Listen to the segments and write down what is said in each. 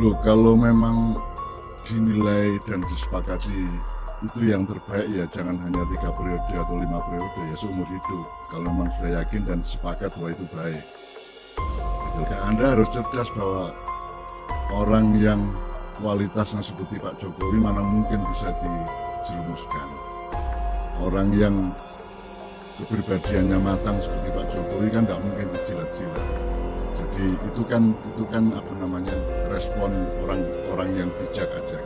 Loh, kalau memang dinilai dan disepakati itu yang terbaik, ya jangan hanya 3 periode atau 5 periode, ya seumur hidup. Kalau memang sudah yakin dan sepakat bahwa itu baik, ya, Anda harus cerdas bahwa orang yang kualitasnya seperti Pak Jokowi mana mungkin bisa dijerumuskan. Orang yang kepribadiannya matang seperti Pak Jokowi kan tidak mungkin dijilat-jilat. Jadi itu kan apa namanya, respon orang-orang yang bijak aja.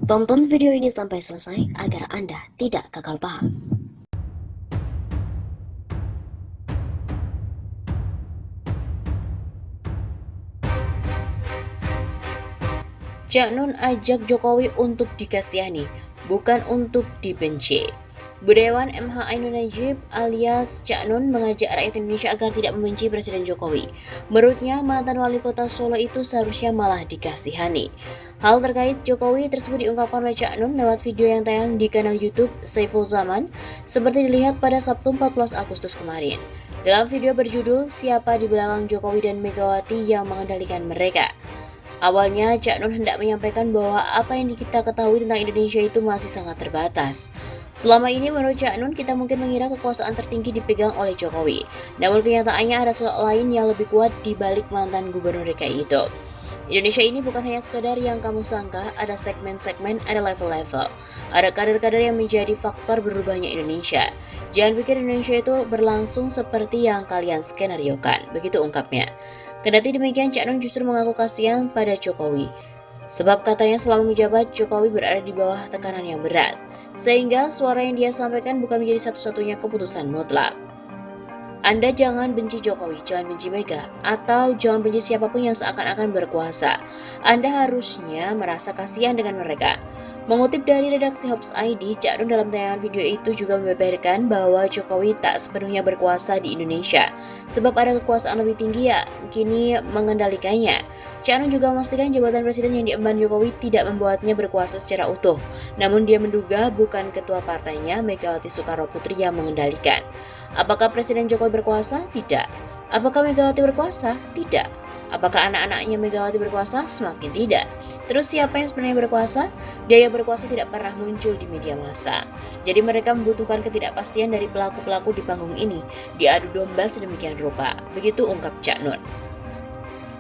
Tonton video ini sampai selesai agar Anda tidak gagal paham. Cak Nun ajak Jokowi untuk dikasihani, bukan untuk dibenci. Budayawan MH Ainun Najib alias Cak Nun mengajak rakyat Indonesia agar tidak membenci Presiden Jokowi. Menurutnya, mantan wali kota Solo itu seharusnya malah dikasihani. Hal terkait Jokowi tersebut diungkapkan oleh Cak Nun lewat video yang tayang di kanal YouTube Saiful Zaman seperti dilihat pada Sabtu 14 Agustus kemarin. Dalam video berjudul "Siapa di belakang Jokowi dan Megawati yang mengendalikan mereka?" Awalnya, Cak Nun hendak menyampaikan bahwa apa yang kita ketahui tentang Indonesia itu masih sangat terbatas. Selama ini menurut Cak Nun, kita mungkin mengira kekuasaan tertinggi dipegang oleh Jokowi. Namun kenyataannya ada sosok lain yang lebih kuat di balik mantan gubernur DKI itu. Indonesia ini bukan hanya sekedar yang kamu sangka, ada segmen-segmen, ada level-level. Ada kader-kader yang menjadi faktor berubahnya Indonesia. Jangan pikir Indonesia itu berlangsung seperti yang kalian skenariokan, begitu ungkapnya. Kendati demikian, Cak Nun justru mengaku kasihan pada Jokowi. Sebab katanya selama menjabat, Jokowi berada di bawah tekanan yang berat. Sehingga suara yang dia sampaikan bukan menjadi satu-satunya keputusan mutlak. Anda jangan benci Jokowi, jangan benci Mega, atau jangan benci siapapun yang seakan-akan berkuasa. Anda harusnya merasa kasihan dengan mereka. Mengutip dari redaksi Hops ID, Cak Nun dalam tayangan video itu juga membeberkan bahwa Jokowi tak sepenuhnya berkuasa di Indonesia, sebab ada kekuasaan lebih tinggi yang kini mengendalikannya. Cak Nun juga memastikan jabatan presiden yang diemban Jokowi tidak membuatnya berkuasa secara utuh, namun dia menduga bukan ketua partainya Megawati Soekarno Putri yang mengendalikan. Apakah Presiden Jokowi berkuasa? Tidak. Apakah Megawati berkuasa? Tidak. Apakah anak-anaknya Megawati berkuasa? Semakin tidak. Terus siapa yang sebenarnya berkuasa? Daya berkuasa tidak pernah muncul di media massa. Jadi mereka membutuhkan ketidakpastian dari pelaku-pelaku di panggung ini, diadu domba sedemikian rupa. Begitu ungkap Cak Nun.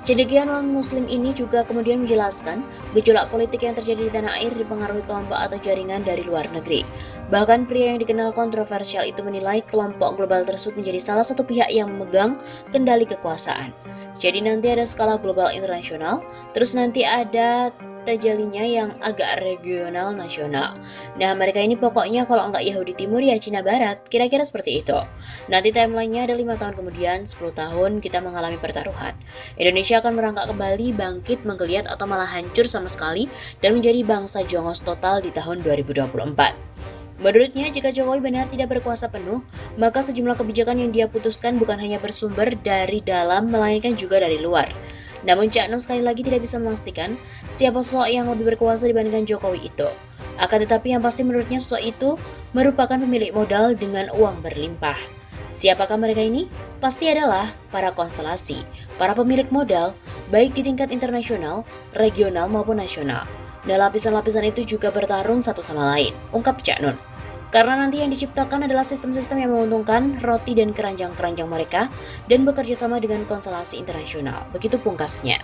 Cendekiawan non-muslim ini juga kemudian menjelaskan gejolak politik yang terjadi di tanah air dipengaruhi kelompok atau jaringan dari luar negeri. Bahkan pria yang dikenal kontroversial itu menilai kelompok global tersebut menjadi salah satu pihak yang memegang kendali kekuasaan. Jadi nanti ada skala global internasional, terus nanti ada terjalinya yang agak regional nasional. Nah, mereka ini pokoknya kalau nggak Yahudi Timur ya Cina Barat, kira-kira seperti itu. Nanti timelinenya ada 5 tahun kemudian, 10 tahun kita mengalami pertaruhan. Indonesia akan merangkak kembali, bangkit, menggeliat atau malah hancur sama sekali dan menjadi bangsa jongos total di tahun 2024. Menurutnya, jika Jokowi benar tidak berkuasa penuh, maka sejumlah kebijakan yang dia putuskan bukan hanya bersumber dari dalam, melainkan juga dari luar. Namun Cak Nun sekali lagi tidak bisa memastikan siapa sosok yang lebih berkuasa dibandingkan Jokowi itu. Akan tetapi yang pasti menurutnya sosok itu merupakan pemilik modal dengan uang berlimpah. Siapakah mereka ini? Pasti adalah para konstelasi, para pemilik modal, baik di tingkat internasional, regional maupun nasional. Dan lapisan-lapisan itu juga bertarung satu sama lain, ungkap Cak Nun. Karena nanti yang diciptakan adalah sistem-sistem yang menguntungkan roti dan keranjang-keranjang mereka dan bekerja sama dengan konstelasi internasional. Begitu pungkasnya.